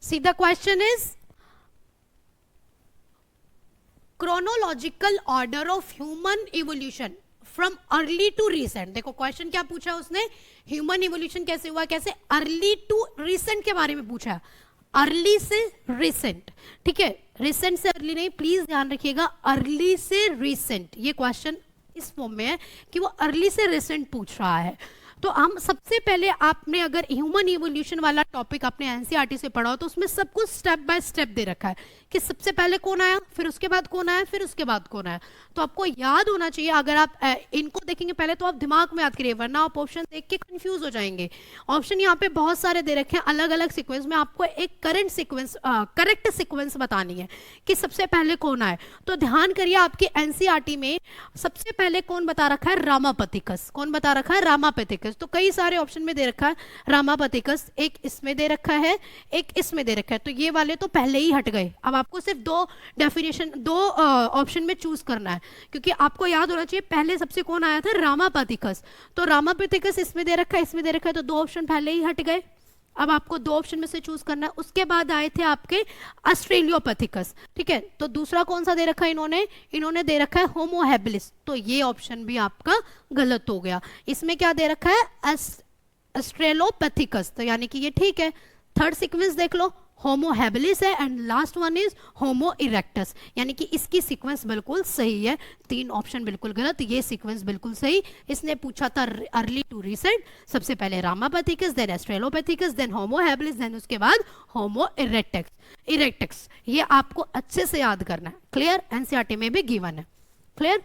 C the question is chronological order of human evolution from early to recent. देखो question क्या पूछा उसने, human evolution कैसे हुआ, कैसे अर्ली टू रिसेंट के बारे में पूछा, अर्ली से रिसेंट, ठीक है, रिसेंट से अर्ली नहीं, प्लीज ध्यान रखिएगा, अर्ली से रिसेंट। ये क्वेश्चन इस फॉर्म में है कि वो अर्ली से रिसेंट पूछ रहा है। तो हम सबसे पहले, आपने अगर ह्यूमन इवोल्यूशन वाला टॉपिक आपने एनसीईआरटी से पढ़ा हो तो उसमें सब कुछ स्टेप बाय स्टेप दे रखा है कि सबसे पहले कौन आया, फिर उसके बाद कौन आया, फिर उसके बाद कौन आया। तो आपको याद होना चाहिए। अगर आप इनको देखेंगे पहले तो आप दिमाग में याद करिए, वरना आप ऑप्शन देख के कंफ्यूज हो जाएंगे। ऑप्शन यहाँ पे बहुत सारे दे रखे हैं अलग अलग सीक्वेंस में, आपको एक करंट सीक्वेंस, करेक्ट सीक्वेंस बतानी है कि सबसे पहले कौन आए। तो ध्यान करिए, आपकी एनसीईआरटी में सबसे पहले कौन बता रखा है, रामापथिकस। कौन बता रखा है, रामापथिकस। तो कई सारे ऑप्शन में दे रखा है रामापथिकस, एक इसमें दे रखा है, एक इसमें दे रखा है, तो ये वाले तो पहले ही हट गए। अब आपको सिर्फ दो डेफिनेशन, दो ऑप्शन में चूज करना है, क्योंकि आपको याद होना चाहिए पहले सबसे कौन आया था, रामापथिकस। तो रामापथिकस इसमें दे रखा है, इसमें दे रखा है, तो दो ऑप्शन पहले ही हट गए। अब आपको दो ऑप्शन में से चूज करना है। उसके बाद आए थे आपके ऑस्ट्रेलियोपैथिकस, ठीक है। तो दूसरा कौन सा दे रखा है इन्होंने दे रखा है होमो हैबिलिस। तो ये ऑप्शन भी आपका गलत हो गया। इसमें क्या दे रखा है, ऑस्ट्रेलोपैथिकस, तो यानी कि ये ठीक है। थर्ड सीक्वेंस देख लो, होमो हैबिलिस है and last one is homo erectus, यानी कि इसकी सीक्वेंस बिल्कुल सही है। तीन ऑप्शन बिल्कुल गलत, ये सीक्वेंस बिल्कुल सही। इसने पूछा था अर्ली टू रिसेंट, सबसे पहले रामापथिकस, then ऑस्ट्रेलोपैथिकस, then Homo habilis, then उसके बाद होमो इरेक्टस। ये आपको अच्छे से याद करना है। क्लियर, एनसीईआरटी में भी गिवन है। क्लियर।